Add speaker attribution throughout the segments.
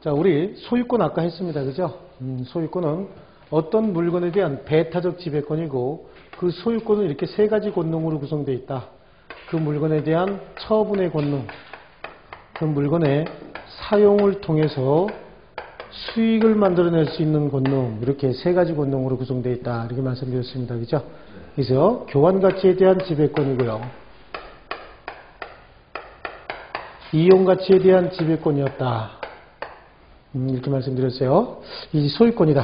Speaker 1: 자, 우리 소유권 아까 했습니다. 그죠? 소유권은 어떤 물건에 대한 배타적 지배권이고 그 소유권은 이렇게 세 가지 권능으로 구성되어 있다. 그 물건에 대한 처분의 권능, 그 물건의 사용을 통해서 수익을 만들어낼 수 있는 권능, 이렇게 세 가지 권능으로 구성되어 있다. 이렇게 말씀드렸습니다. 그죠? 그래서 교환가치에 대한 지배권이고요. 이용가치에 대한 지배권이었다. 이렇게 말씀드렸어요. 이 소유권이다.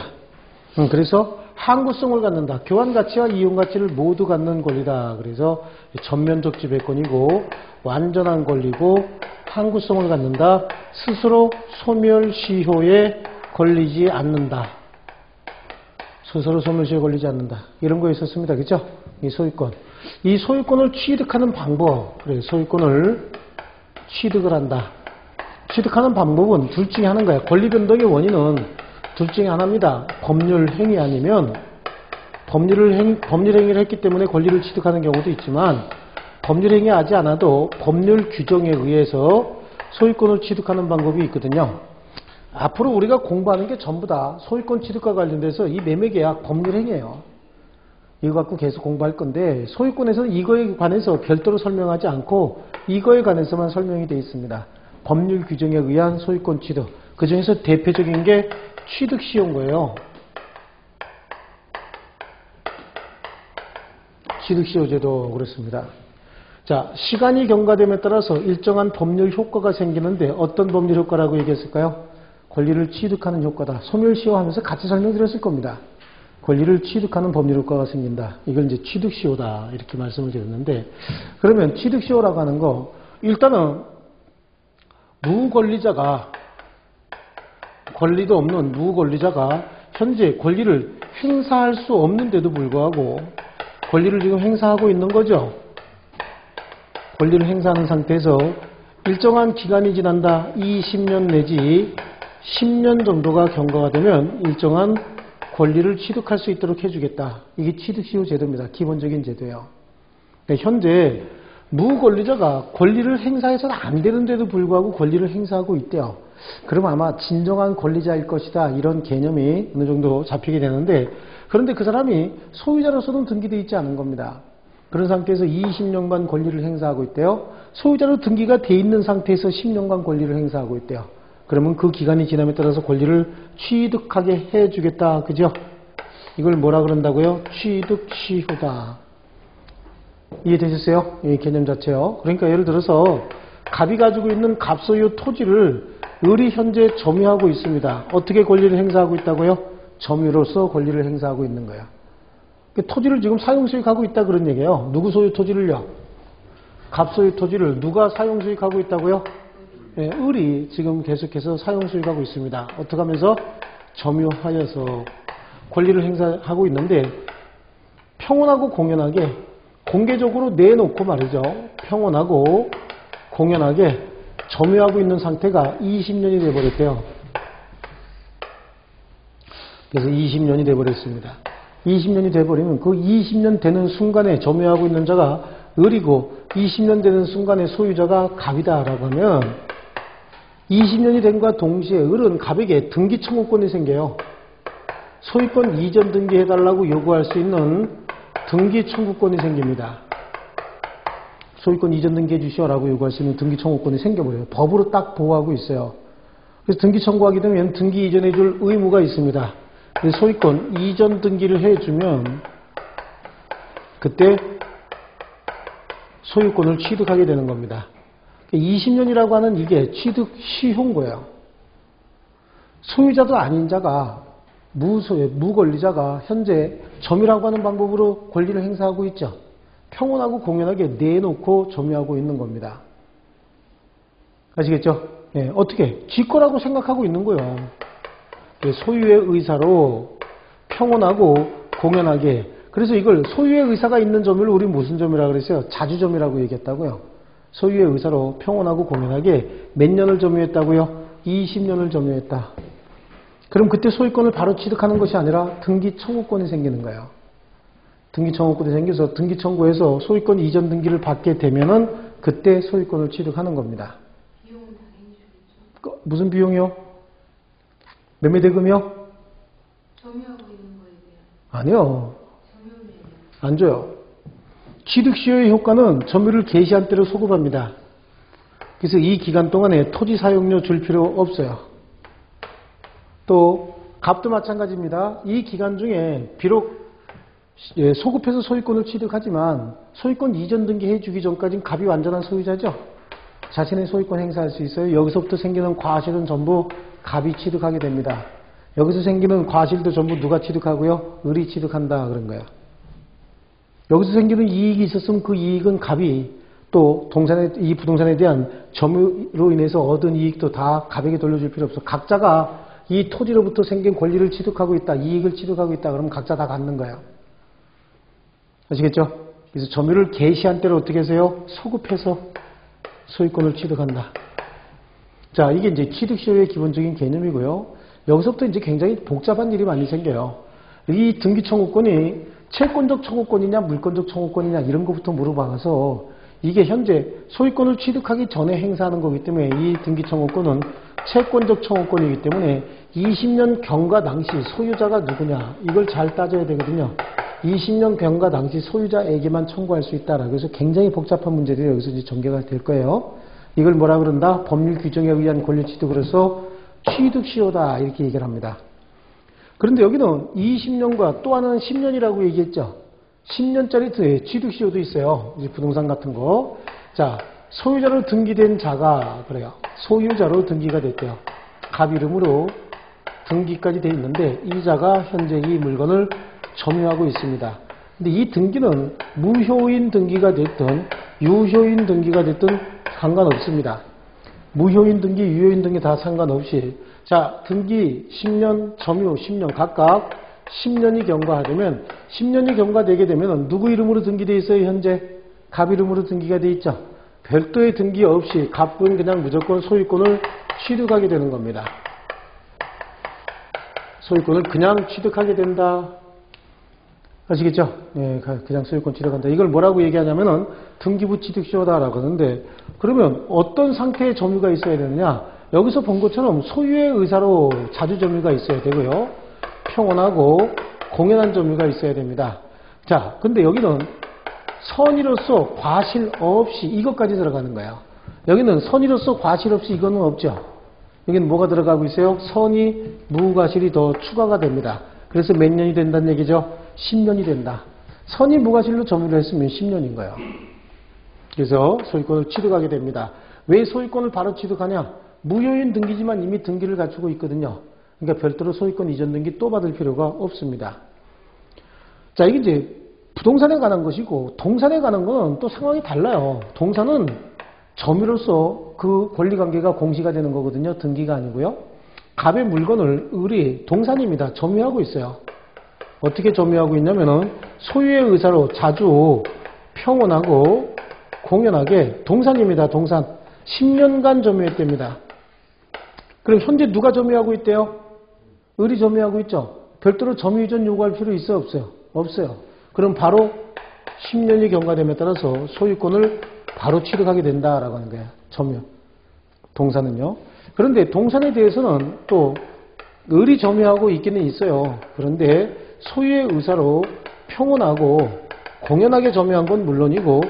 Speaker 1: 그래서 항구성을 갖는다. 교환가치와 이용가치를 모두 갖는 권리다. 그래서 전면적 지배권이고 완전한 권리고 항구성을 갖는다. 스스로 소멸시효에 걸리지 않는다. 스스로 소멸시효에 걸리지 않는다. 이런 거 있었습니다. 그죠? 이 소유권. 이 소유권을 취득하는 방법. 그래, 소유권을 취득을 한다. 취득하는 방법은 둘 중에 하나인 권리 변동의 원인은 둘 중에 하나입니다. 법률 행위 아니면 법률 행위를 했기 때문에 권리를 취득하는 경우도 있지만 법률 행위하지 않아도 법률 규정에 의해서 소유권을 취득하는 방법이 있거든요. 앞으로 우리가 공부하는 게 전부 다 소유권 취득과 관련돼서 이 매매계약 법률 행위예요. 이거 갖고 계속 공부할 건데 소유권에서는 이거에 관해서 별도로 설명하지 않고 이거에 관해서만 설명이 되어 있습니다. 법률 규정에 의한 소유권 취득. 그 중에서 대표적인 게 취득시효인 거예요. 취득시효제도 그렇습니다. 자, 시간이 경과됨에 따라서 일정한 법률 효과가 생기는데 어떤 법률 효과라고 얘기했을까요? 권리를 취득하는 효과다. 소멸시효 하면서 같이 설명드렸을 겁니다. 권리를 취득하는 법률 효과가 생긴다. 이걸 이제 취득시효다. 이렇게 말씀을 드렸는데 그러면 취득시효라고 하는 거 일단은 무권리자가 권리도 없는 무권리자가 현재 권리를 행사할 수 없는데도 불구하고 권리를 지금 행사하고 있는 거죠. 권리를 행사하는 상태에서 일정한 기간이 지난다. 20년 내지 10년 정도가 경과가 되면 일정한 권리를 취득할 수 있도록 해주겠다. 이게 취득시효 제도입니다. 기본적인 제도예요. 현재 무권리자가 권리를 행사해서는 안 되는데도 불구하고 권리를 행사하고 있대요. 그럼 아마 진정한 권리자일 것이다. 이런 개념이 어느 정도 잡히게 되는데 그런데 그 사람이 소유자로서는 등기되어 있지 않은 겁니다. 그런 상태에서 20년간 권리를 행사하고 있대요. 소유자로 등기가 돼 있는 상태에서 10년간 권리를 행사하고 있대요. 그러면 그 기간이 지남에 따라서 권리를 취득하게 해주겠다. 그죠? 이걸 뭐라 그런다고요? 취득시효다. 이해되셨어요? 이 개념 자체요. 그러니까 예를 들어서 갑이 가지고 있는 갑소유 토지를 을이 현재 점유하고 있습니다. 어떻게 권리를 행사하고 있다고요? 점유로서 권리를 행사하고 있는 거예요. 토지를 지금 사용수익하고 있다 그런 얘기예요. 누구 소유 토지를요? 갑소유 토지를 누가 사용수익하고 있다고요? 네, 을이 지금 계속해서 사용수익하고 있습니다. 어떻게 하면서? 점유하여서 권리를 행사하고 있는데 평온하고 공연하게 공개적으로 내놓고 말이죠. 평온하고 공연하게 점유하고 있는 상태가 20년이 돼버렸대요. 그래서 20년이 돼버렸습니다. 20년이 돼버리면 그 20년 되는 순간에 점유하고 있는 자가 을이고 20년 되는 순간에 소유자가 갑이다라고 하면 20년이 된과 동시에 을은 갑에게 등기 청구권이 생겨요. 소유권 이전 등기해달라고 요구할 수 있는 등기 청구권이 생깁니다. 소유권 이전 등기해 주시오라고 요구할 수 있는 등기 청구권이 생겨버려요. 법으로 딱 보호하고 있어요. 그래서 등기 청구하게 되면 등기 이전해 줄 의무가 있습니다. 그래서 소유권 이전 등기를 해주면 그때 소유권을 취득하게 되는 겁니다. 20년이라고 하는 이게 취득 시효인 거예요. 소유자도 아닌 자가 무권리자가 현재 점유라고 하는 방법으로 권리를 행사하고 있죠. 평온하고 공연하게 내놓고 점유하고 있는 겁니다. 아시겠죠? 네, 어떻게? 지 거라고 생각하고 있는 거예요. 소유의 의사로 평온하고 공연하게. 그래서 이걸 소유의 의사가 있는 점을 우리 무슨 점이라고 그랬어요? 자주점이라고 얘기했다고요. 소유의 의사로 평온하고 공연하게 몇 년을 점유했다고요? 20년을 점유했다. 그럼 그때 소유권을 바로 취득하는 것이 아니라 등기 청구권이 생기는 거예요. 등기 청구권이 생겨서 등기 청구해서 소유권 이전 등기를 받게 되면은 그때 소유권을 취득하는 겁니다.
Speaker 2: 비용은 당연히 주겠죠.
Speaker 1: 무슨 비용이요? 매매대금이요?
Speaker 2: 점유하고 있는 거에 대한.
Speaker 1: 아니요.
Speaker 2: 점유율이에요.
Speaker 1: 안 줘요. 취득시효의 효과는 점유를 개시한 때로 소급합니다. 그래서 이 기간 동안에 토지 사용료 줄 필요 없어요. 또 값도 마찬가지입니다. 이 기간 중에 비록 소급해서 소유권을 취득하지만 소유권 이전 등기해 주기 전까지는 갑이 완전한 소유자죠. 자신의 소유권 행사할 수 있어요. 여기서부터 생기는 과실은 전부 갑이 취득하게 됩니다. 여기서 생기는 과실도 전부 누가 취득하고요? 을이 취득한다 그런 거예요. 여기서 생기는 이익이 있었으면 그 이익은 갑이 또 이 부동산에 대한 점유로 인해서 얻은 이익도 다 갑에게 돌려줄 필요 없어. 각자가 이 토지로부터 생긴 권리를 취득하고 있다. 이익을 취득하고 있다. 그러면 각자 다 갖는 거예요. 아시겠죠? 그래서 점유를 개시한 때를 어떻게 하세요? 소급해서 소유권을 취득한다. 자, 이게 이제 취득시효의 기본적인 개념이고요. 여기서부터 이제 굉장히 복잡한 일이 많이 생겨요. 이 등기청구권이 채권적 청구권이냐 물권적 청구권이냐 이런 것부터 물어봐서 이게 현재 소유권을 취득하기 전에 행사하는 거기 때문에 이 등기청구권은 채권적 청구권이기 때문에 20년 경과 당시 소유자가 누구냐 이걸 잘 따져야 되거든요. 20년 경과 당시 소유자에게만 청구할 수 있다라고 해서 굉장히 복잡한 문제들이 여기서 이제 전개가 될 거예요. 이걸 뭐라 그런다? 법률 규정에 의한 권리 취득으로서 취득시효다 이렇게 얘기를 합니다. 그런데 여기는 20년과 또 하나는 10년이라고 얘기했죠. 10년짜리 취득시효도 있어요. 이제 부동산 같은 거. 자, 소유자로 등기된 자가 그래요. 소유자로 등기가 됐대요. 갑 이름으로 등기까지 돼 있는데 이 자가 현재 이 물건을 점유하고 있습니다. 근데 이 등기는 무효인 등기가 됐든 유효인 등기가 됐든 상관없습니다. 무효인 등기, 유효인 등기 다 상관없이 자, 등기 10년, 점유 10년 각각 10년이 경과하려면 10년이 경과되게 되면 누구 이름으로 등기되어 있어요? 현재 갑 이름으로 등기가 되어 있죠. 별도의 등기 없이 갑은 그냥 무조건 소유권을 취득하게 되는 겁니다. 소유권을 그냥 취득하게 된다. 아시겠죠? 네, 그냥 소유권 취득한다. 이걸 뭐라고 얘기하냐면은 등기부 취득시효다라고 하는데 그러면 어떤 상태의 점유가 있어야 되느냐? 여기서 본 것처럼 소유의 의사로 자주 점유가 있어야 되고요. 평온하고 공연한 점유가 있어야 됩니다. 자, 근데 여기는 선의로서 과실 없이 이것까지 들어가는 거예요. 여기는 선의로서 과실 없이 이거는 없죠. 여기는 뭐가 들어가고 있어요? 선의 무과실이 더 추가가 됩니다. 그래서 몇 년이 된다는 얘기죠? 10년이 된다. 선의 무과실로 점유를 했으면 10년인 거예요. 그래서 소유권을 취득하게 됩니다. 왜 소유권을 바로 취득하냐? 무효인 등기지만 이미 등기를 갖추고 있거든요. 그러니까 별도로 소유권 이전 등기 또 받을 필요가 없습니다. 자, 이게 이제 부동산에 관한 것이고 동산에 관한 건 또 상황이 달라요. 동산은 점유로서 그 권리관계가 공시가 되는 거거든요. 등기가 아니고요. 갑의 물건을 을이 동산입니다. 점유하고 있어요. 어떻게 점유하고 있냐면은 소유의 의사로 자주 평온하고 공연하게 동산입니다. 동산. 10년간 점유했답니다. 그럼 현재 누가 점유하고 있대요? 을이 점유하고 있죠. 별도로 점유 이전 요구할 필요 있어요? 없어요? 없어요. 그럼 바로 10년이 경과됨에 따라서 소유권을 바로 취득하게 된다라고 하는 거예요. 점유. 동산은요. 그런데 동산에 대해서는 또 을이 점유하고 있기는 있어요. 그런데 소유의 의사로 평온하고 공연하게 점유한 건 물론이고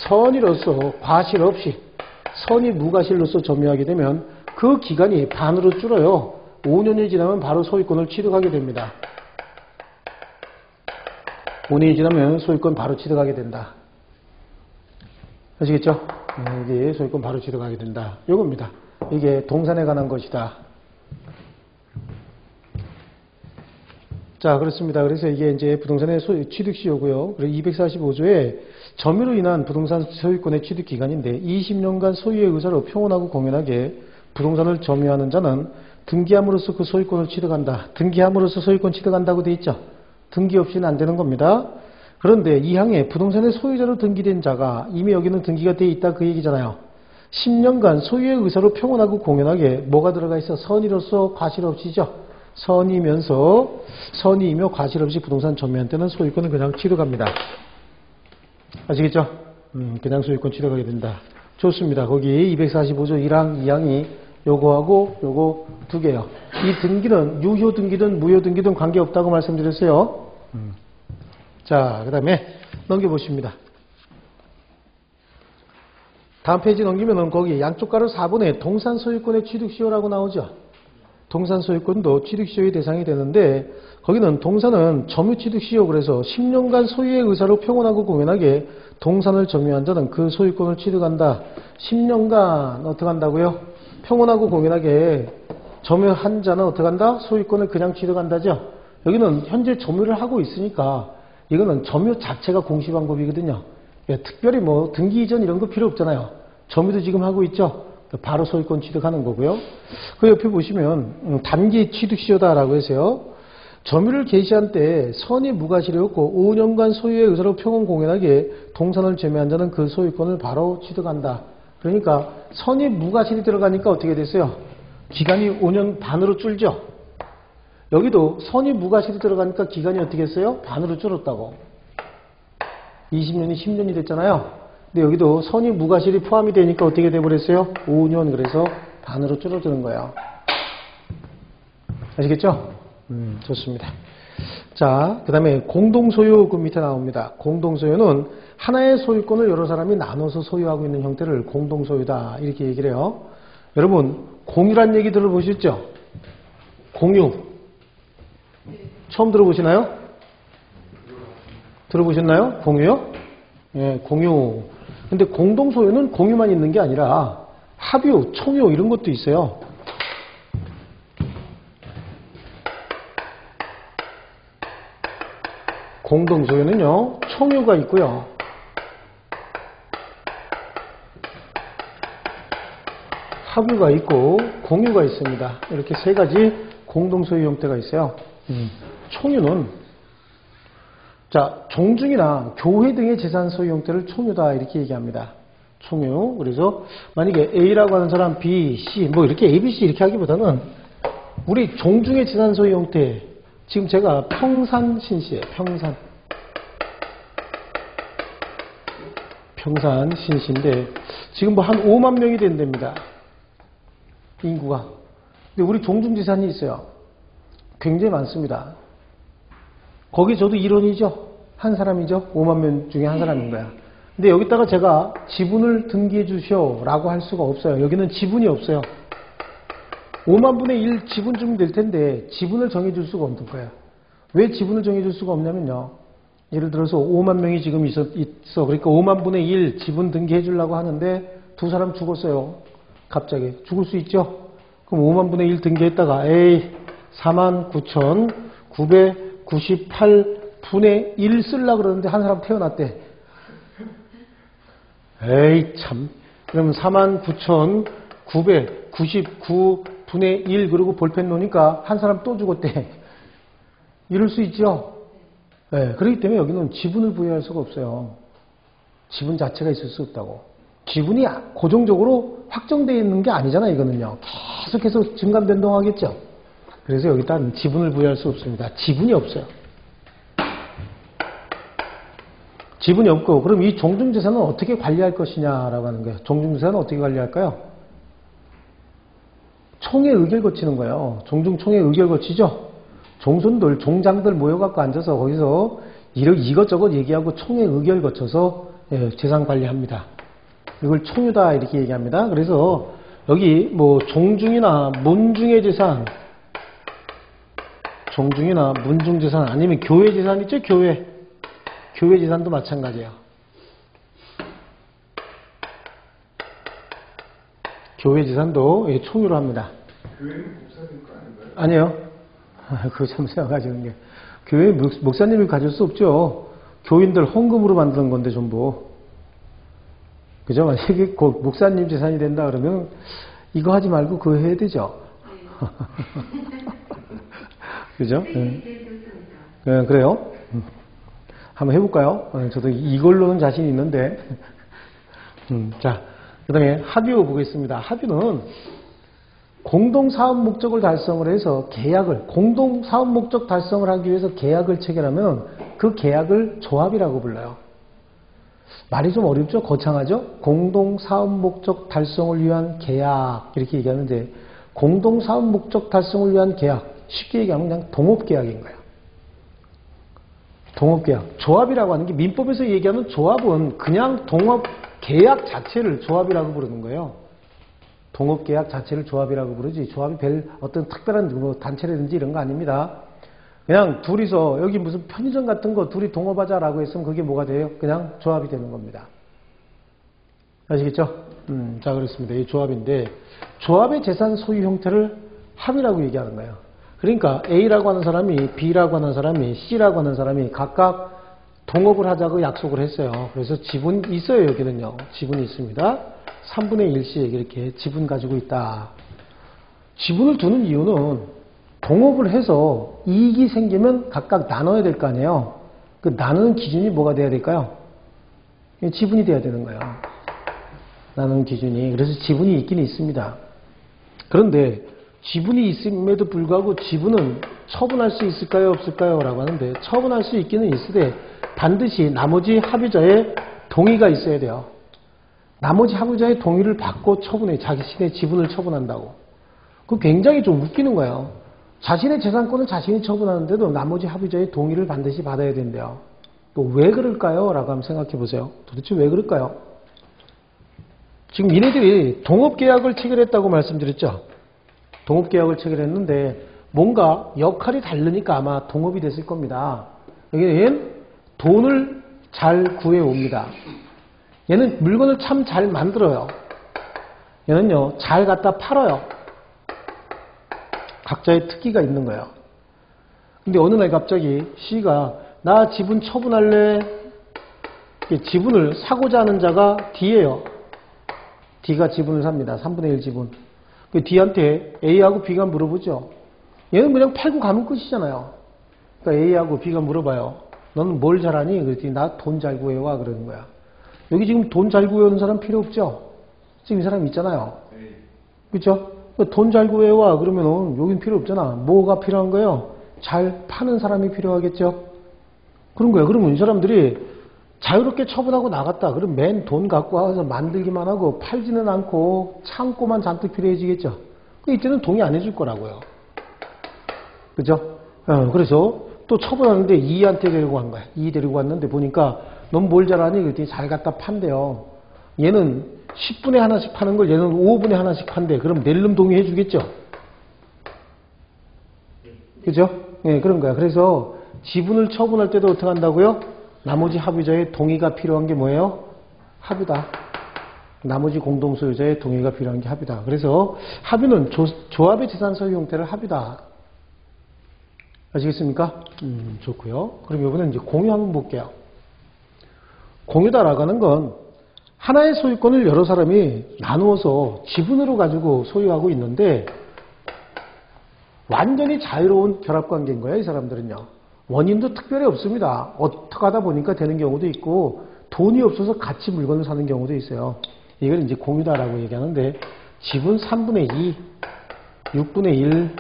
Speaker 1: 선의로서 과실 없이 선의 무과실로서 점유하게 되면 그 기간이 반으로 줄어요. 5년이 지나면 바로 소유권을 취득하게 됩니다. 5년이 지나면 소유권 바로 취득하게 된다. 아시겠죠? 이게 소유권 바로 취득하게 된다. 요겁니다. 이게 동산에 관한 것이다. 자, 그렇습니다. 그래서 이게 이제 부동산의 취득시효고요. 그리고 245조에 점유로 인한 부동산 소유권의 취득 기간인데 20년간 소유의 의사로 평온하고 공연하게 부동산을 점유하는 자는 등기함으로써 그 소유권을 취득한다. 등기함으로써 소유권 취득한다고 돼 있죠. 등기 없이는 안 되는 겁니다. 그런데 이 항에 부동산의 소유자로 등기된 자가 이미 여기는 등기가 돼 있다 그 얘기잖아요. 10년간 소유의 의사로 평온하고 공연하게 뭐가 들어가 있어? 선의로서 과실 없이죠. 선의이며 과실 없이 부동산 점유한 때는 소유권을 그냥 취득합니다. 아시겠죠? 그냥 소유권 취득하게 된다. 좋습니다. 거기 245조 1항, 2항이 요거하고 요거 두 개요. 이 등기는 유효 등기든 무효 등기든 관계없다고 말씀드렸어요. 자, 그 다음에 넘겨보십니다. 다음 페이지 넘기면은 거기 양쪽 가로 4번에 동산 소유권의 취득시효라고 나오죠. 동산 소유권도 취득시효의 대상이 되는데 거기는 동산은 점유 취득시효 그래서 10년간 소유의 의사로 평온하고 공연하게 동산을 점유한 자는 그 소유권을 취득한다. 10년간 어떻게 한다고요? 평온하고 공연하게 점유한 자는 어떻게 한다? 소유권을 그냥 취득한다죠. 여기는 현재 점유를 하고 있으니까 이거는 점유 자체가 공시방법이거든요. 특별히 뭐 등기 이전 이런 거 필요 없잖아요. 점유도 지금 하고 있죠. 바로 소유권 취득하는 거고요. 그 옆에 보시면 단기 취득시효다라고 해서요. 점유를 개시한 때 선이 무과실이었고 5년간 소유의 의사로 평온 공연하게 동산을 점유한 자는 그 소유권을 바로 취득한다. 그러니까 선이 무과실이 들어가니까 어떻게 됐어요? 기간이 5년 반으로 줄죠. 여기도 선이 무과실이 들어가니까 기간이 어떻게 했어요? 반으로 줄었다고. 20년이 10년이 됐잖아요. 근데 여기도 선이 무과실이 포함이 되니까 어떻게 돼버렸어요? 5년 그래서 반으로 줄어드는 거예요. 아시겠죠? 좋습니다. 자, 그 다음에 공동소유 그 밑에 나옵니다. 공동소유는 하나의 소유권을 여러 사람이 나눠서 소유하고 있는 형태를 공동소유다 이렇게 얘기를 해요. 여러분 공유란 얘기 들어보셨죠? 공유 처음 들어보시나요? 들어보셨나요? 공유요? 예, 공유. 근데 공동소유는 공유만 있는 게 아니라 합유, 총유 이런 것도 있어요. 공동소유는요, 총유가 있고요. 합유가 있고 공유가 있습니다. 이렇게 세 가지 공동소유 형태가 있어요. 총유는 자, 종중이나 교회 등의 재산 소유 형태를 총유다 이렇게 얘기합니다. 총유. 그래서 만약에 A라고 하는 사람 B, C 뭐 이렇게 A, B, C 이렇게 하기보다는 우리 종중의 재산 소유 형태 지금 제가 평산신시예요. 평산신시인데 지금 뭐 한 5만 명이 된답니다. 인구가. 근데 우리 종중재산이 있어요. 굉장히 많습니다. 거기 저도 일원이죠. 한 사람이죠. 5만 명 중에 한 사람인 거야. 근데 여기다가 제가 지분을 등기해 주시오라고 할 수가 없어요. 여기는 지분이 없어요. 5만 분의 1 지분 주면 될 텐데 지분을 정해 줄 수가 없는 거예요. 왜 지분을 정해 줄 수가 없냐면요. 예를 들어서 5만 명이 지금 있어. 그러니까 5만 분의 1 지분 등기해 주려고 하는데 두 사람 죽었어요. 갑자기. 죽을 수 있죠. 그럼 5만 분의 1 등기했다가 49,998분의 1 쓰려고 그러는데 한 사람 태어났대. 에이 참. 그러면 49,999분의 1 그리고 볼펜 놓으니까 한 사람 또 죽었대. 이럴 수 있죠. 네, 그렇기 때문에 여기는 지분을 부여할 수가 없어요. 지분 자체가 있을 수 없다고. 지분이 고정적으로 확정되어 있는 게 아니잖아요. 이거는요. 계속해서 증감변동하겠죠. 그래서 여기다 지분을 부여할 수 없습니다. 지분이 없어요. 지분이 없고 그럼 이 종중재산은 어떻게 관리할 것이냐라고 하는 거예요. 종중재산은 어떻게 관리할까요? 총회 의결 거치는 거예요. 종중총회 의결 거치죠. 종손들, 종장들 모여갖고 앉아서 거기서 이것저것 얘기하고 총회 의결 거쳐서 재산 관리합니다. 이걸 총유다 이렇게 얘기합니다. 그래서 여기 뭐 종중이나 문중의 재산, 종중이나 문중 재산 아니면 교회 재산 있죠? 교회 재산도 마찬가지예요. 교회 재산도 총유로 합니다.
Speaker 3: 교회는 목사님 거 아닌가요?
Speaker 1: 아니요. 그거 참 생각하시는 게 교회 목사님이 가질 수 없죠. 교인들 헌금으로 만드는 건데 전부. 그죠? 만약에 목사님 재산이 된다 그러면 이거 하지 말고 그거 해야 되죠. 그죠? 그래요? 한번 해볼까요? 저도 이걸로는 자신이 있는데. 자, 그 다음에 합유 보겠습니다. 합유는 공동사업 목적을 달성을 해서 공동사업 목적 달성을 하기 위해서 계약을 체결하면 그 계약을 조합이라고 불러요. 말이 좀 어렵죠? 거창하죠? 공동사업 목적 달성을 위한 계약 이렇게 얘기하는데 공동사업 목적 달성을 위한 계약. 쉽게 얘기하면 그냥 동업계약인 거예요. 동업계약. 조합이라고 하는 게 민법에서 얘기하는 조합은 그냥 동업계약 자체를 조합이라고 부르는 거예요. 동업계약 자체를 조합이라고 부르지 조합이 별 어떤 특별한 뭐 단체라든지 이런 거 아닙니다. 그냥 둘이서 여기 무슨 편의점 같은 거 둘이 동업하자라고 했으면 그게 뭐가 돼요? 그냥 조합이 되는 겁니다. 아시겠죠? 자, 그렇습니다. 이 조합인데 조합의 재산 소유 형태를 합의라고 얘기하는 거예요. 그러니까 A라고 하는 사람이 B라고 하는 사람이 C라고 하는 사람이 각각 동업을 하자고 약속을 했어요. 그래서 지분이 있어요. 여기는요. 지분이 있습니다. 3분의 1씩 이렇게 지분 가지고 있다. 지분을 두는 이유는 동업을 해서 이익이 생기면 각각 나눠야 될 거 아니에요. 그 나누는 기준이 뭐가 돼야 될까요? 지분이 돼야 되는 거예요. 나누는 기준이. 그래서 지분이 있긴 있습니다. 그런데 지분이 있음에도 불구하고 지분은 처분할 수 있을까요? 없을까요? 라고 하는데 처분할 수 있기는 있으되 반드시 나머지 합의자의 동의가 있어야 돼요. 나머지 합의자의 동의를 받고 처분해. 자신의 지분을 처분한다고. 그거 굉장히 좀 웃기는 거예요. 자신의 재산권은 자신이 처분하는데도 나머지 합의자의 동의를 반드시 받아야 된대요. 또 왜 그럴까요? 라고 한번 생각해 보세요. 도대체 왜 그럴까요? 지금 얘네들이 동업계약을 체결했다고 말씀드렸죠. 동업계약을 체결했는데 뭔가 역할이 다르니까 아마 동업이 됐을 겁니다. 여기는 돈을 잘 구해옵니다. 얘는 물건을 참 잘 만들어요. 얘는요, 잘 갖다 팔아요. 각자의 특기가 있는 거예요. 근데 어느 날 갑자기 C가 나 지분 처분할래. 지분을 사고자 하는 자가 D예요. D가 지분을 삽니다. 3분의 1 지분. 그 D한테 A하고 B가 물어보죠. 얘는 그냥 팔고 가면 끝이잖아요. 그러니까 A하고 B가 물어봐요. 너는 뭘 잘하니? 그랬더니 나 돈 잘 구해와 그러는 거야. 여기 지금 돈 잘 구해오는 사람 필요 없죠? 지금 이 사람 있잖아요. 그렇죠? 돈 잘 구해와 그러면은 여긴 필요 없잖아. 뭐가 필요한 거예요? 잘 파는 사람이 필요하겠죠? 그런 거예요. 그러면 이 사람들이 자유롭게 처분하고 나갔다. 그럼 맨 돈 갖고 와서 만들기만 하고 팔지는 않고 창고만 잔뜩 필요해지겠죠? 이때는 동의 안 해줄 거라고요. 그죠? 그래서 또 처분하는데 E한테 데리고 간 거야. E 데리고 왔는데 보니까 넌 뭘 잘하니? 그랬더니 잘 갖다 판대요. 얘는 10분에 하나씩 파는 걸 얘는 5분에 하나씩 판대. 그럼 낼름 동의해 주겠죠? 그죠? 예, 그런 거야. 그래서 지분을 처분할 때도 어떻게 한다고요? 나머지 합의자의 동의가 필요한 게 뭐예요? 합의다. 나머지 공동소유자의 동의가 필요한 게 합의다. 그래서 합의는 조합의 재산 소유 형태를 합의다. 아시겠습니까? 좋고요. 그럼 이번엔 이제 공유 한번 볼게요. 공유다라고 하는 건 하나의 소유권을 여러 사람이 나누어서 지분으로 가지고 소유하고 있는데 완전히 자유로운 결합관계인 거예요. 이 사람들은요. 원인도 특별히 없습니다. 어떻게 하다 보니까 되는 경우도 있고 돈이 없어서 같이 물건을 사는 경우도 있어요. 이걸 이제 공유다라고 얘기하는데 지분 3분의 2, 6분의 1,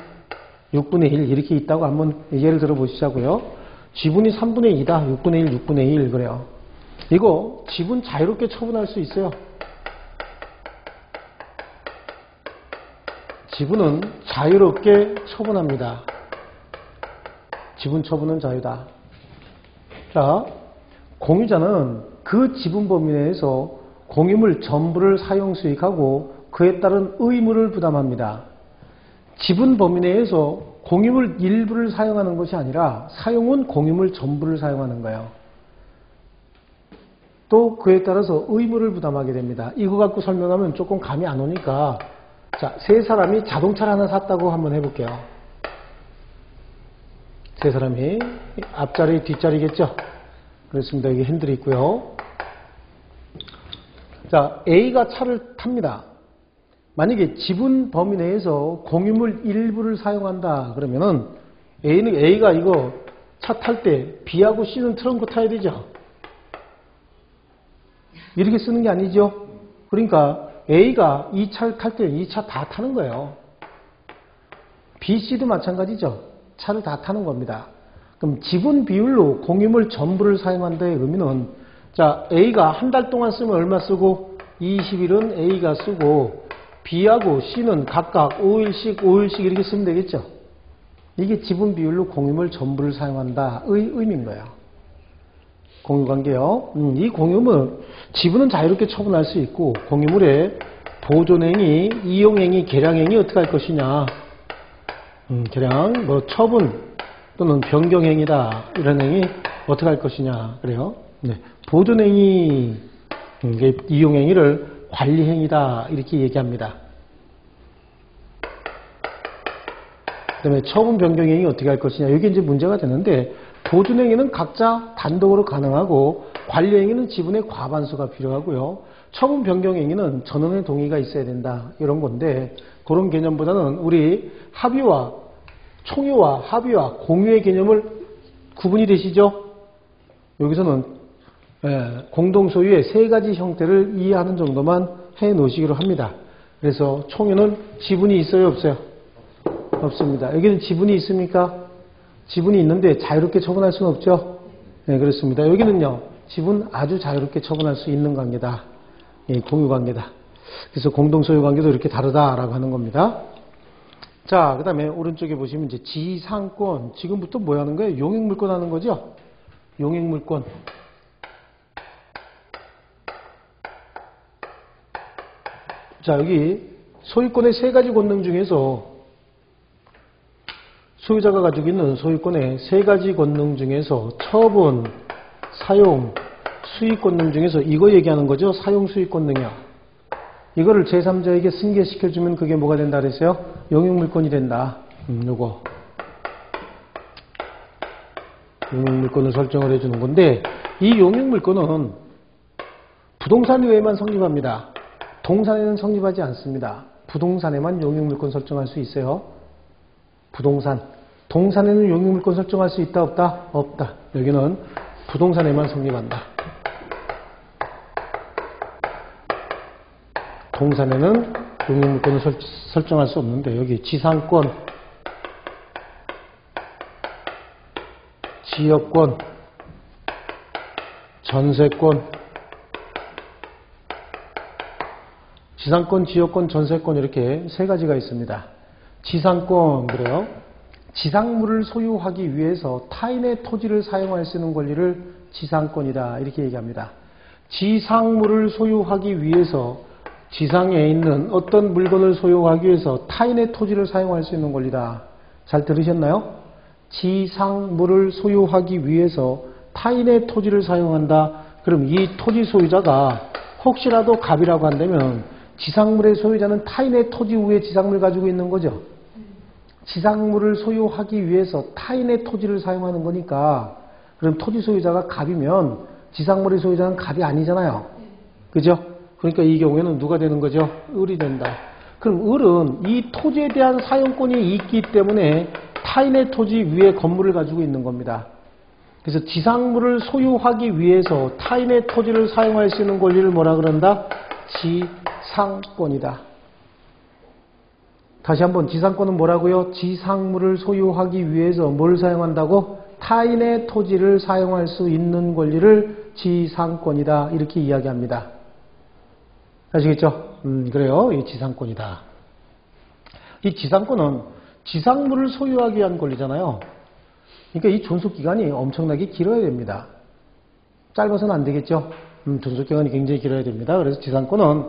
Speaker 1: 6분의 1 이렇게 있다고 한번 예를 들어 보시자고요. 지분이 3분의 2다. 6분의 1, 6분의 1 그래요. 이거 지분 자유롭게 처분할 수 있어요. 지분은 자유롭게 처분합니다. 지분 처분은 자유다. 자, 공유자는 그 지분 범위 내에서 공유물 전부를 사용 수익하고 그에 따른 의무를 부담합니다. 지분 범위 내에서 공유물 일부를 사용하는 것이 아니라 사용은 공유물 전부를 사용하는 거예요. 또 그에 따라서 의무를 부담하게 됩니다. 이거 갖고 설명하면 조금 감이 안 오니까 자, 세 사람이 자동차를 하나 샀다고 한번 해볼게요. 세 사람이 앞자리 뒷자리겠죠? 그렇습니다. 여기 핸들이 있고요. 자, A가 차를 탑니다. 만약에 지분 범위 내에서 공유물 일부를 사용한다 그러면은 A가 이거 차 탈 때 B하고 C는 트렁크 타야 되죠? 이렇게 쓰는 게 아니죠? 그러니까 A가 이 차를 탈 때 이 차 다 타는 거예요. B, C도 마찬가지죠. 차를 다 타는 겁니다. 그럼 지분 비율로 공유물 전부를 사용한다의 의미는 자, A가 한 달 동안 쓰면 얼마 쓰고 20일은 A가 쓰고 B하고 C는 각각 5일씩 5일씩 이렇게 쓰면 되겠죠. 이게 지분 비율로 공유물 전부를 사용한다의 의미인 거예요. 공유관계요. 이 공유물 지분은 자유롭게 처분할 수 있고 공유물의 보존행위, 이용행위, 개량행위 어떻게 할 것이냐. 개량, 처분 또는 변경행위다. 이런 행위 어떻게 할 것이냐. 그래요. 네. 보존행위, 이용행위를 관리행위다. 이렇게 얘기합니다. 그 다음에 처분 변경행위 어떻게 할 것이냐. 이게 이제 문제가 되는데 보존행위는 각자 단독으로 가능하고 관리행위는 지분의 과반수가 필요하고요. 처분 변경행위는 전원의 동의가 있어야 된다. 이런 건데 그런 개념보다는 우리 합의와 총유와 합의와 공유의 개념을 구분이 되시죠? 여기서는 공동소유의 세 가지 형태를 이해하는 정도만 해 놓으시기로 합니다. 그래서 총유는 지분이 있어요? 없어요? 없습니다. 여기는 지분이 있습니까? 지분이 있는데 자유롭게 처분할 수는 없죠? 네, 그렇습니다. 여기는요, 지분 아주 자유롭게 처분할 수 있는 관계다. 예, 공유 관계다. 그래서 공동소유 관계도 이렇게 다르다라고 하는 겁니다. 자, 그 다음에 오른쪽에 보시면 이제 지상권. 지금부터 뭐 하는 거예요? 용익물권 하는 거죠? 용익물권. 자, 여기 소유권의 세 가지 권능 중에서 소유자가 가지고 있는 소유권의 세 가지 권능 중에서 처분, 사용, 수익 권능 중에서 이거 얘기하는 거죠. 사용 수익 권능이요. 이거를 제3자에게 승계시켜주면 그게 뭐가 된다 그랬어요? 용익물권이 된다. 요거. 용익물권을 설정을 해주는 건데 이 용익물권은 부동산 외에만 성립합니다. 동산에는 성립하지 않습니다. 부동산에만 용익물권 설정할 수 있어요. 부동산. 동산에는 용익물권 설정할 수 있다 없다? 없다. 여기는 부동산에만 성립한다. 동산에는 용익물권을 설정할 수 없는데 여기 지상권, 지역권, 전세권, 지상권, 지역권, 전세권 이렇게 세 가지가 있습니다. 지상권, 그래요. 지상물을 소유하기 위해서 타인의 토지를 사용할 수 있는 권리를 지상권이다. 이렇게 얘기합니다. 지상물을 소유하기 위해서 지상에 있는 어떤 물건을 소유하기 위해서 타인의 토지를 사용할 수 있는 권리다. 잘 들으셨나요? 지상물을 소유하기 위해서 타인의 토지를 사용한다. 그럼 이 토지 소유자가 혹시라도 갑이라고 한다면 지상물의 소유자는 타인의 토지 위에 지상물 가지고 있는 거죠. 지상물을 소유하기 위해서 타인의 토지를 사용하는 거니까 그럼 토지 소유자가 갑이면 지상물의 소유자는 갑이 아니잖아요. 그죠? 그러니까 이 경우에는 누가 되는 거죠? 을이 된다. 그럼 을은 이 토지에 대한 사용권이 있기 때문에 타인의 토지 위에 건물을 가지고 있는 겁니다. 그래서 지상물을 소유하기 위해서 타인의 토지를 사용할 수 있는 권리를 뭐라 그런다? 지상권이다. 다시 한번 지상권은 뭐라고요? 지상물을 소유하기 위해서 뭘 사용한다고? 타인의 토지를 사용할 수 있는 권리를 지상권이다. 이렇게 이야기합니다. 아시겠죠? 그래요. 이 지상권이다. 이 지상권은 지상물을 소유하기 위한 권리잖아요. 그러니까 이 존속기간이 엄청나게 길어야 됩니다. 짧아서는 안 되겠죠? 존속기간이 굉장히 길어야 됩니다. 그래서 지상권은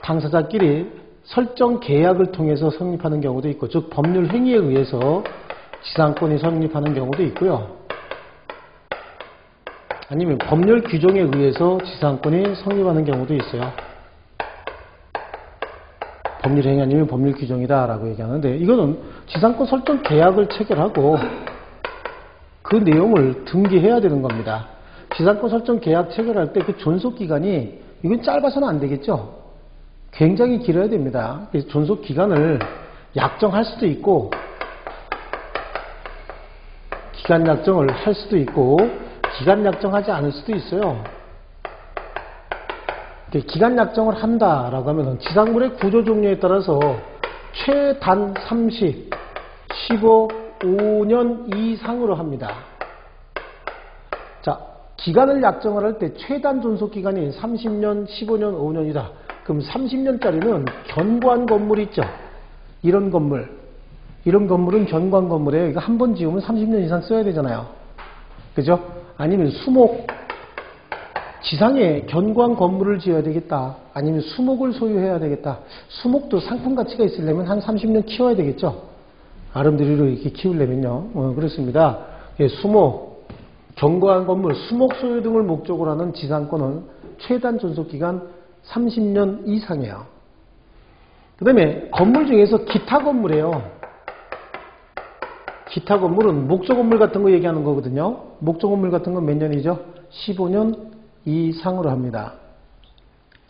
Speaker 1: 당사자끼리 설정 계약을 통해서 성립하는 경우도 있고, 즉 법률 행위에 의해서 지상권이 성립하는 경우도 있고요. 아니면 법률 규정에 의해서 지상권이 성립하는 경우도 있어요. 법률 행위 아니면 법률 규정이다라고 얘기하는데, 이거는 지상권 설정 계약을 체결하고 그 내용을 등기해야 되는 겁니다. 지상권 설정 계약 체결할 때 그 존속기간이 이건 짧아서는 안 되겠죠. 굉장히 길어야 됩니다. 그래서 존속기간을 약정할 수도 있고 기간 약정을 할 수도 있고 기간 약정하지 않을 수도 있어요. 기간 약정을 한다라고 하면 지상물의 구조 종류에 따라서 최단 30, 15, 5년 이상으로 합니다. 자, 기간을 약정을 할 때 최단 존속기간이 30년, 15년, 5년이다. 그럼 30년짜리는 견고한 건물이 있죠. 이런 건물은 견고한 건물이에요. 이거 한 번 지으면 30년 이상 써야 되잖아요. 그죠? 아니면 수목, 지상에 견고한 건물을 지어야 되겠다. 아니면 수목을 소유해야 되겠다. 수목도 상품 가치가 있으려면 한 30년 키워야 되겠죠. 아름드리로 이렇게 키우려면요. 그렇습니다. 예, 수목, 견고한 건물, 수목 소유 등을 목적으로 하는 지상권은 최단 존속기간 30년 이상이에요. 그 다음에 건물 중에서 기타 건물이에요. 기타 건물은 목조 건물 같은 거 얘기하는 거거든요. 목조 건물 같은 건 몇 년이죠? 15년 이상으로 합니다.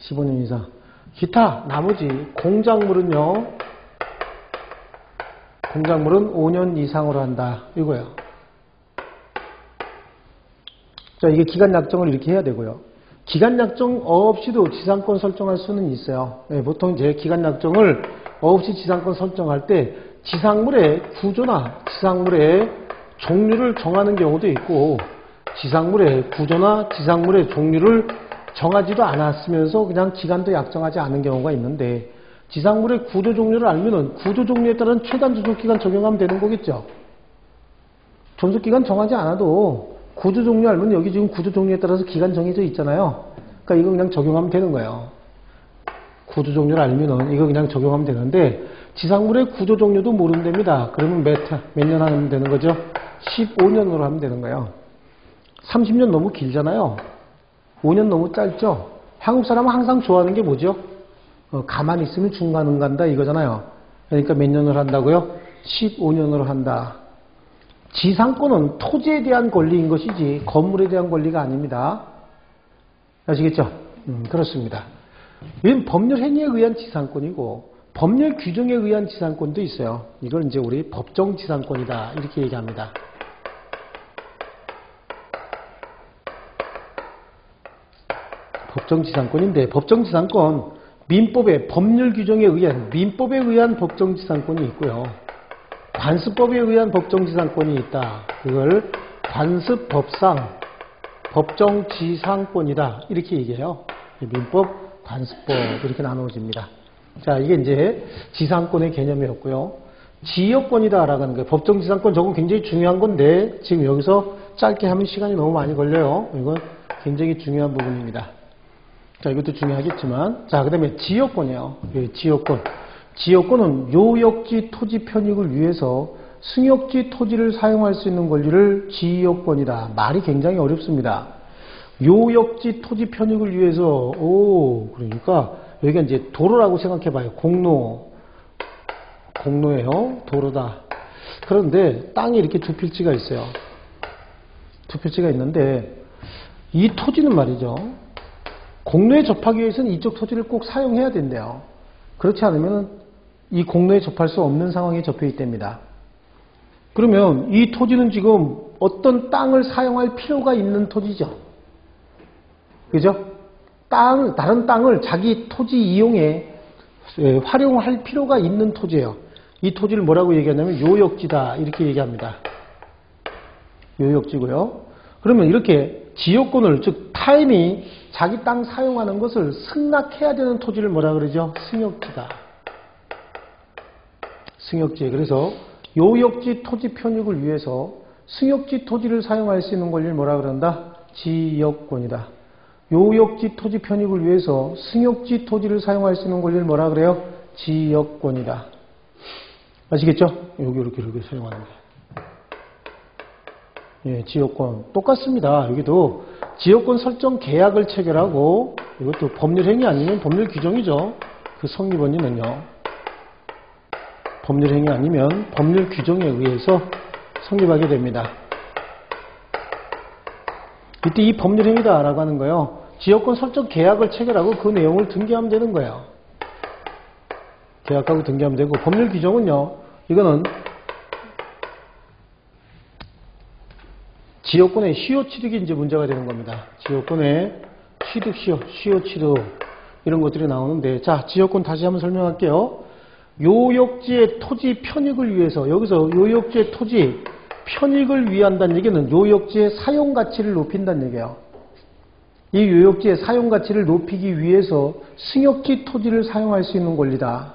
Speaker 1: 15년 이상. 기타, 나머지 공작물은요. 공작물은 5년 이상으로 한다. 이거예요. 자, 이게 기간 약정을 이렇게 해야 되고요. 기간 약정 없이도 지상권 설정할 수는 있어요. 네, 보통 이제 기간 약정을 없이 지상권 설정할 때 지상물의 구조나 지상물의 종류를 정하는 경우도 있고, 지상물의 구조나 지상물의 종류를 정하지도 않았으면서 그냥 기간도 약정하지 않은 경우가 있는데, 지상물의 구조 종류를 알면은 구조 종류에 따른 최단 존속기간 적용하면 되는 거겠죠. 존속기간 정하지 않아도 구조 종류 알면 여기 지금 구조 종류에 따라서 기간 정해져 있잖아요. 그러니까 이거 그냥 적용하면 되는 거예요. 구조 종류를 알면은 이거 그냥 적용하면 되는데, 지상물의 구조 종류도 모른답니다. 그러면 몇 년 하면 되는 거죠? 15년으로 하면 되는 거예요. 30년 너무 길잖아요. 5년 너무 짧죠? 한국 사람은 항상 좋아하는 게 뭐죠? 가만히 있으면 중간은 간다 이거잖아요. 그러니까 몇 년을 한다고요? 15년으로 한다. 지상권은 토지에 대한 권리인 것이지 건물에 대한 권리가 아닙니다. 아시겠죠? 그렇습니다. 이건 법률 행위에 의한 지상권이고 법률 규정에 의한 지상권도 있어요. 이걸 이제 우리 법정 지상권이다 이렇게 얘기합니다. 법정 지상권인데, 법정 지상권 민법의 법률 규정에 의한 민법에 의한 법정 지상권이 있고요. 관습법에 의한 법정 지상권이 있다. 그걸 관습법상 법정 지상권이다 이렇게 얘기해요. 민법, 관습법 이렇게 나누어집니다. 자, 이게 이제 지상권의 개념이었고요. 지역권이다라고 하는 거예요. 법정 지상권 저건 굉장히 중요한 건데 지금 여기서 짧게 하면 시간이 너무 많이 걸려요. 이건 굉장히 중요한 부분입니다. 자, 이것도 중요하겠지만, 자, 그 다음에 지역권이에요. 예, 지역권. 지역권은 요역지 토지 편익을 위해서 승역지 토지를 사용할 수 있는 권리를 지역권이다. 말이 굉장히 어렵습니다. 요역지 토지 편익을 위해서, 그러니까 여기가 이제 도로라고 생각해 봐요. 공로예요. 도로다. 그런데 땅에 이렇게 두 필지가 있어요. 두 필지가 있는데, 이 토지는 말이죠. 공로에 접하기 위해서는 이쪽 토지를 꼭 사용해야 된대요. 그렇지 않으면 이 공로에 접할 수 없는 상황에 접해 있답니다. 그러면 이 토지는 지금 어떤 땅을 사용할 필요가 있는 토지죠. 그죠? 다른 땅을 자기 토지 이용에 활용할 필요가 있는 토지예요. 이 토지를 뭐라고 얘기하냐면 요역지다 이렇게 얘기합니다. 요역지고요. 그러면 이렇게 지역권을, 즉 타인이 자기 땅 사용하는 것을 승낙해야 되는 토지를 뭐라 그러죠? 승역지다. 승역지. 그래서 요역지 토지 편익을 위해서 승역지 토지를 사용할 수 있는 권리를 뭐라 그런다? 지역권이다. 요역지 토지 편익을 위해서 승역지 토지를 사용할 수 있는 권리를 뭐라 그래요? 지역권이다. 아시겠죠? 여기 이렇게 사용하는 거예요. 예, 지역권 똑같습니다. 여기도 지역권 설정 계약을 체결하고, 이것도 법률 행위 아니면 법률 규정이죠. 그 성립원인은요. 법률 행위 아니면 법률 규정에 의해서 성립하게 됩니다. 이때 이 법률 행위다라고 하는 거예요. 지역권 설정 계약을 체결하고 그 내용을 등기하면 되는 거예요. 계약하고 등기하면 되고, 법률 규정은요. 이거는 지역권의 시효 취득이 이제 문제가 되는 겁니다. 지역권의 시효 취득 이런 것들이 나오는데, 자, 지역권 다시 한번 설명할게요. 요역지의 토지 편익을 위해서, 여기서 요역지의 토지 편익을 위한다는 얘기는 요역지의 사용 가치를 높인다는 얘기예요. 이 요역지의 사용 가치를 높이기 위해서 승역지 토지를 사용할 수 있는 권리다.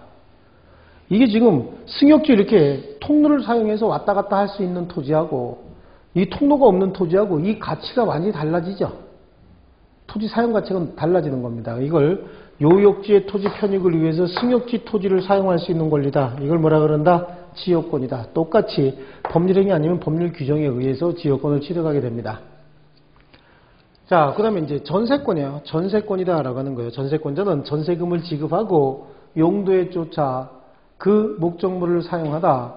Speaker 1: 이게 지금 승역지 이렇게 통로를 사용해서 왔다 갔다 할 수 있는 토지하고 이 통로가 없는 토지하고 이 가치가 완전히 달라지죠. 토지 사용 가치가 달라지는 겁니다. 이걸 요역지의 토지 편익을 위해서 승역지 토지를 사용할 수 있는 권리다. 이걸 뭐라 그런다? 지역권이다. 똑같이 법률행위 아니면 법률 규정에 의해서 지역권을 취득하게 됩니다. 자, 그 다음에 이제 전세권이에요. 전세권이다라고 하는 거예요. 전세권자는 전세금을 지급하고 용도에 쫓아 그 목적물을 사용하다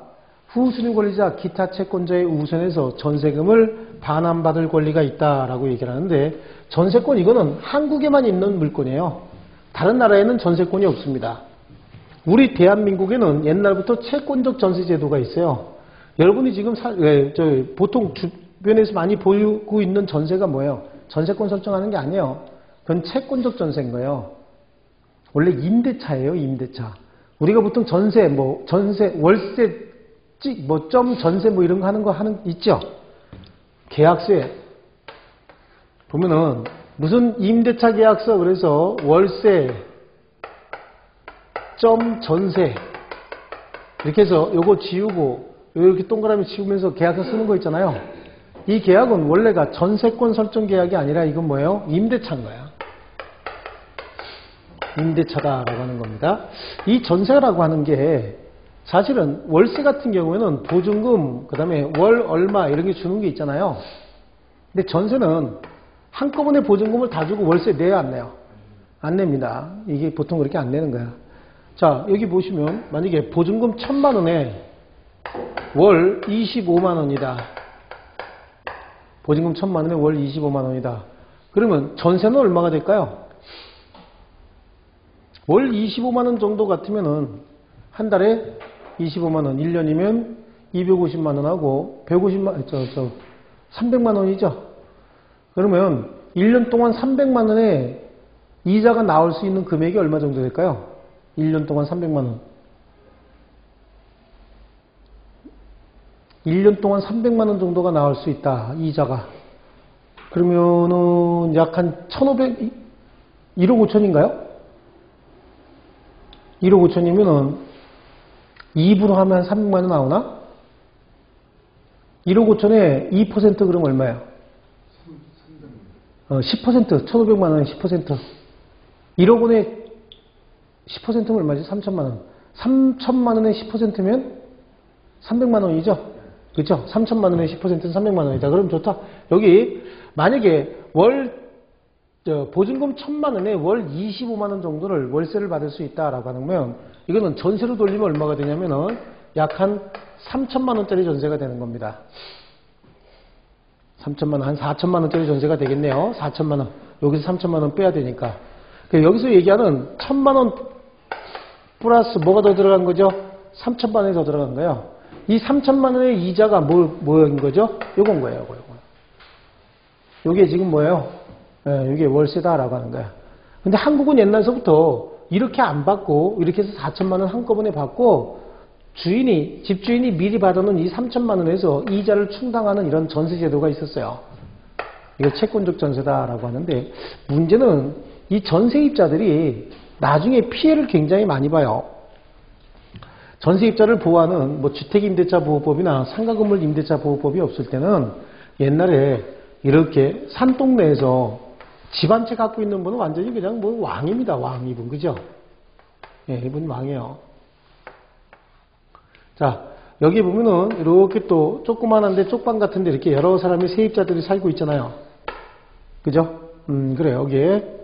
Speaker 1: 후순위 권리자 기타 채권자의 우선에서 전세금을 반환받을 권리가 있다라고 얘기를 하는데 전세권 이거는 한국에만 있는 물권이에요. 다른 나라에는 전세권이 없습니다. 우리 대한민국에는 옛날부터 채권적 전세 제도가 있어요. 여러분이 지금 보통 주변에서 많이 보이고 있는 전세가 뭐예요? 전세권 설정하는 게 아니에요. 그건 채권적 전세인 거예요. 원래 임대차예요, 임대차. 우리가 보통 전세, 월세, 점 전세 이런 거 있죠? 계약서에 보면은 무슨 임대차 계약서 그래서 월세, 점 전세 이렇게 해서 요거 지우고 이렇게 동그라미 지우면서 계약서 쓰는 거 있잖아요. 이 계약은 원래가 전세권 설정 계약이 아니라 이건 뭐예요? 임대차인 거야. 임대차다라고 하는 겁니다. 이 전세라고 하는 게 사실은 월세 같은 경우에는 보증금, 그 다음에 월 얼마 이런 게 주는 게 있잖아요. 근데 전세는 한꺼번에 보증금을 다 주고 월세 내야 안 내요? 안 냅니다. 이게 보통 그렇게 안 내는 거야. 자, 여기 보시면 만약에 보증금 1,000만 원에 월 25만 원이다. 보증금 1,000만 원에 월 25만 원이다. 그러면 전세는 얼마가 될까요? 월 25만 원 정도 같으면은 한 달에 25만 원, 1년이면 250만 원하고 300만 원이죠. 그러면 1년 동안 300만 원에 이자가 나올 수 있는 금액이 얼마 정도 될까요? 1년 동안 300만 원. 1년 동안 300만 원 정도가 나올 수 있다. 이자가. 그러면은 약 한 1,500, 1억 5천인가요? 1억 5천이면은 2부로 하면 300만 원 나오나? 1억 5천에 2% 그럼 얼마예요? 10%, 1,500만 원에 10%. 1억 원에 10%면 얼마지? 3천만 원. 3천만 원에 10%면 300만 원이죠? 그렇죠? 3천만 원에 10%는 300만 원이다. 그럼 좋다. 여기 만약에 보증금 1,000만 원에 월 25만 원 정도를 월세를 받을 수 있다라고 하면 이거는 전세로 돌리면 얼마가 되냐면은 약 한 3천만 원짜리 전세가 되는 겁니다. 3천만 원, 한 4천만 원짜리 전세가 되겠네요. 4천만 원. 여기서 3천만 원 빼야 되니까. 여기서 얘기하는 1,000만 원 플러스 뭐가 더 들어간 거죠? 3천만 원이 더 들어간 거예요. 이 3천만 원의 이자가 뭐인 거죠? 요건 거예요. 요거. 요게 지금 뭐예요? 이게 월세다라고 하는 거야. 근데 한국은 옛날서부터 이렇게 안 받고 이렇게 해서 4천만 원 한꺼번에 받고 집주인이 미리 받아놓은 이 3천만 원에서 이자를 충당하는 이런 전세 제도가 있었어요. 이거 채권적 전세다라고 하는데 문제는 이 전세입자들이 나중에 피해를 굉장히 많이 봐요. 전세입자를 보호하는 주택임대차 보호법이나 상가건물 임대차 보호법이 없을 때는 옛날에 이렇게 산동네에서 집 한 채 갖고 있는 분은 완전히 그냥 왕입니다. 왕 이분. 그죠? 예, 이분 왕이에요. 자, 여기 보면은 이렇게 또 조그만한데 쪽방 같은데 이렇게 여러 사람의 세입자들이 살고 있잖아요. 그죠? 그래요. 여기에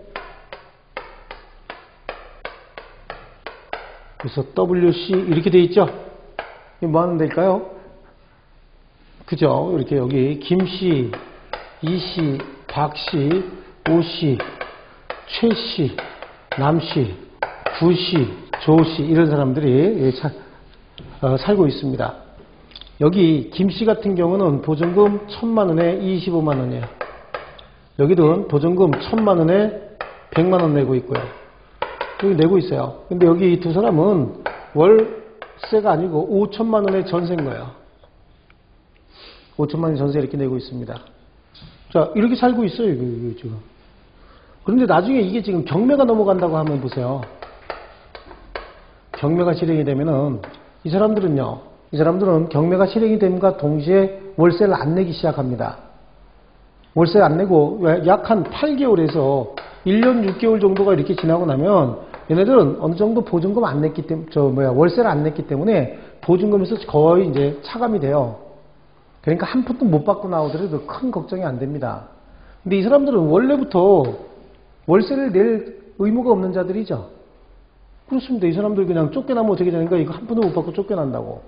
Speaker 1: 그래서 WC 이렇게 돼 있죠? 이게 뭐 하는 데일까요? 그죠? 이렇게 여기 김씨, 이씨, 박씨, 오씨, 최씨, 남씨, 구씨, 조씨 이런 사람들이 살고 있습니다. 여기 김씨 같은 경우는 보증금 1,000만 원에 25만 원이에요. 여기도 보증금 1,000만 원에 100만 원 내고 있고요. 여기 내고 있어요. 근데 여기 이 두 사람은 월세가 아니고 5천만 원의 전세인 거예요. 5천만 원 전세 이렇게 내고 있습니다. 자, 이렇게 살고 있어요, 이거 지금. 그런데 나중에 이게 지금 경매가 넘어간다고 하면 보세요. 경매가 실행이 되면은 이 사람들은 경매가 실행이 됨과 동시에 월세를 안 내기 시작합니다. 월세를 안 내고 약 한 8개월에서 1년 6개월 정도가 이렇게 지나고 나면 얘네들은 어느 정도 보증금 안 냈기 때문에, 월세를 안 냈기 때문에 보증금에서 거의 이제 차감이 돼요. 그러니까 한 푼도 못 받고 나오더라도 큰 걱정이 안 됩니다. 근데 이 사람들은 원래부터 월세를 낼 의무가 없는 자들이죠. 그렇습니다. 이 사람들 그냥 쫓겨나면 어떻게 되는가? 이거 한 푼도 못 받고 쫓겨난다고.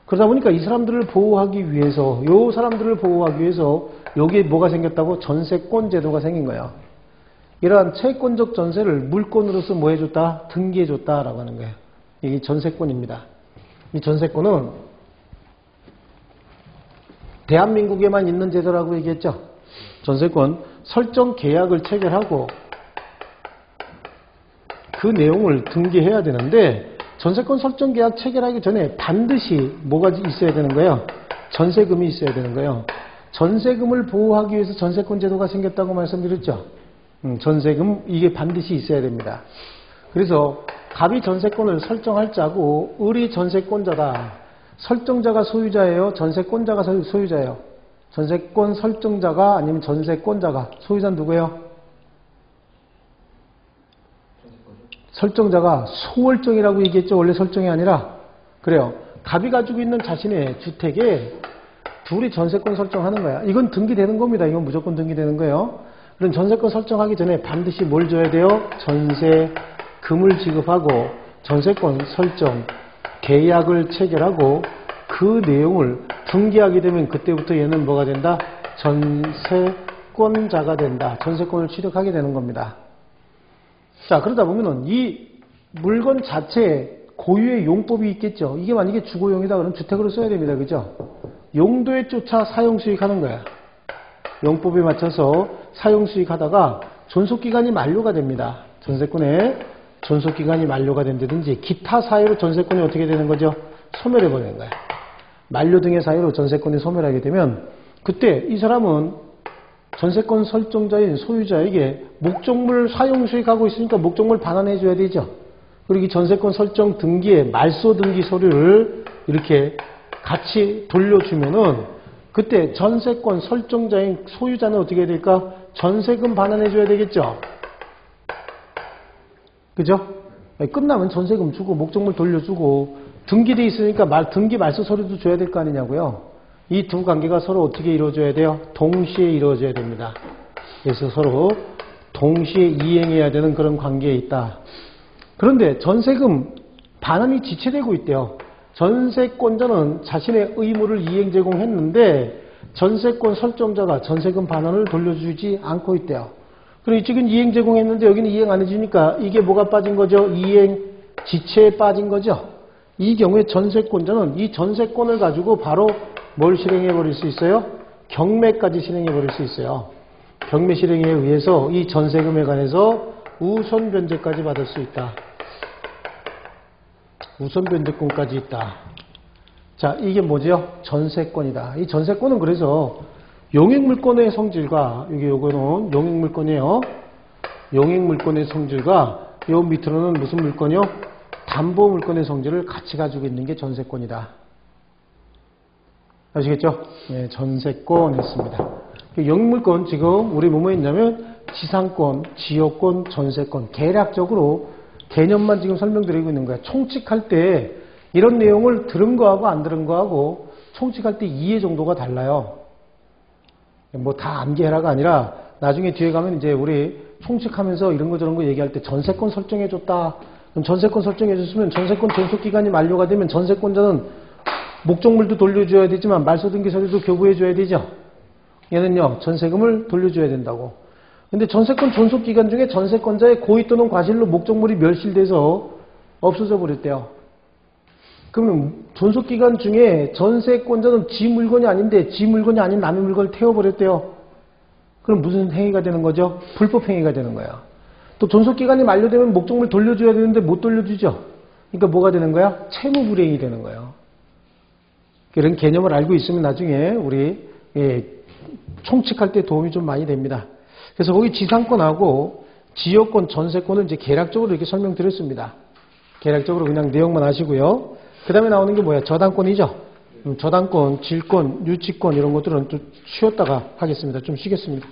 Speaker 1: 그러다 보니까 이 사람들을 보호하기 위해서, 여기에 뭐가 생겼다고? 전세권 제도가 생긴 거예요. 이러한 채권적 전세를 물권으로서 뭐 해줬다? 등기해줬다라고 하는 거예요. 이게 전세권입니다. 이 전세권은 대한민국에만 있는 제도라고 얘기했죠. 전세권 설정 계약을 체결하고 그 내용을 등기해야 되는데, 전세권 설정 계약 체결하기 전에 반드시 뭐가 있어야 되는 거예요? 전세금이 있어야 되는 거예요. 전세금을 보호하기 위해서 전세권 제도가 생겼다고 말씀드렸죠. 전세금 이게 반드시 있어야 됩니다. 그래서 갑이 전세권을 설정할 자고 을이 전세권자다. 설정자가 소유자예요? 전세권자가 소유자예요? 전세권 설정자가 아니면 전세권자가? 소유자는 누구예요? 설정자가 소월정이라고 얘기했죠. 원래 설정이 아니라. 그래요. 갑이 가지고 있는 자신의 주택에 둘이 전세권 설정하는 거야. 이건 등기되는 겁니다. 이건 무조건 등기되는 거예요. 그럼 전세권 설정하기 전에 반드시 뭘 줘야 돼요? 전세금을 지급하고 전세권 설정 계약을 체결하고 그 내용을 등기하게 되면 그때부터 얘는 뭐가 된다? 전세권자가 된다. 전세권을 취득하게 되는 겁니다. 자, 그러다 보면은 이 물건 자체에 고유의 용법이 있겠죠. 이게 만약에 주거용이다 그러면 주택으로 써야 됩니다. 그죠? 용도에 쫓아 사용수익 하는 거야. 용법에 맞춰서 사용수익 하다가 존속기간이 만료가 됩니다. 전세권에 존속기간이 만료가 된다든지 기타 사유로 전세권이 어떻게 되는 거죠? 소멸해버리는 거야. 만료 등의 사유로 전세권이 소멸하게 되면 그때 이 사람은 전세권 설정자인 소유자에게 목적물 사용수익하고 있으니까 목적물 반환해 줘야 되죠. 그리고 이 전세권 설정 등기에 말소 등기 서류를 이렇게 같이 돌려주면은 그때 전세권 설정자인 소유자는 어떻게 해야 될까? 전세금 반환해 줘야 되겠죠. 그죠? 끝나면 전세금 주고 목적물 돌려주고 등기돼 있으니까 등기 말소 서류도 줘야 될 거 아니냐고요. 이 두 관계가 서로 어떻게 이루어져야 돼요? 동시에 이루어져야 됩니다. 그래서 서로 동시에 이행해야 되는 그런 관계에 있다. 그런데 전세금 반환이 지체되고 있대요. 전세권자는 자신의 의무를 이행 제공했는데 전세권 설정자가 전세금 반환을 돌려주지 않고 있대요. 그럼 이쪽은 이행 제공했는데 여기는 이행 안 해주니까 이게 뭐가 빠진 거죠? 이행 지체에 빠진 거죠. 이 경우에 전세권자는 이 전세권을 가지고 바로 뭘 실행해 버릴 수 있어요? 경매까지 실행해 버릴 수 있어요. 경매 실행에 의해서 이 전세금에 관해서 우선 변제까지 받을 수 있다. 우선 변제권까지 있다. 자, 이게 뭐죠? 전세권이다. 이 전세권은 그래서 용익물권의 성질과 요거는 용익물권이에요. 용익물권의 성질과 요 밑으로는 무슨 물권이요? 담보물권의 성질을 같이 가지고 있는 게 전세권이다. 아시겠죠? 네, 전세권 있습니다. 용익물권 지금 우리 뭐뭐 있냐면 지상권, 지역권, 전세권 개략적으로 개념만 지금 설명드리고 있는 거야. 총칙할 때 이런 내용을 들은 거하고 안 들은 거하고 총칙할 때 이해 정도가 달라요. 뭐 다 암기해라가 아니라 나중에 뒤에 가면 이제 우리 총칙하면서 이런 거 저런 거 얘기할 때 전세권 설정해줬다. 그럼 전세권 설정해줬으면 전세권 존속기간이 만료가 되면 전세권자는 목적물도 돌려줘야 되지만 말소등기 서류도 교부해줘야 되죠. 얘는요 전세금을 돌려줘야 된다고. 근데 전세권 존속기간 중에 전세권자의 고의 또는 과실로 목적물이 멸실돼서 없어져 버렸대요. 그러면 존속기간 중에 전세권자는 지 물건이 아닌데 지 물건이 아닌 남의 물건을 태워버렸대요. 그럼 무슨 행위가 되는 거죠? 불법행위가 되는 거예요. 또 존속기간이 만료되면 목적물 돌려줘야 되는데 못 돌려주죠. 그러니까 뭐가 되는 거야? 채무불이행이 되는 거예요. 이런 개념을 알고 있으면 나중에 우리 총칙할 때 도움이 좀 많이 됩니다. 그래서 거기 지상권하고 지역권, 전세권을 이제 계략적으로 이렇게 설명드렸습니다. 계략적으로 그냥 내용만 아시고요. 그 다음에 나오는 게 뭐야? 저당권이죠. 저당권, 질권, 유치권 이런 것들은 좀 쉬었다가 하겠습니다. 좀 쉬겠습니다.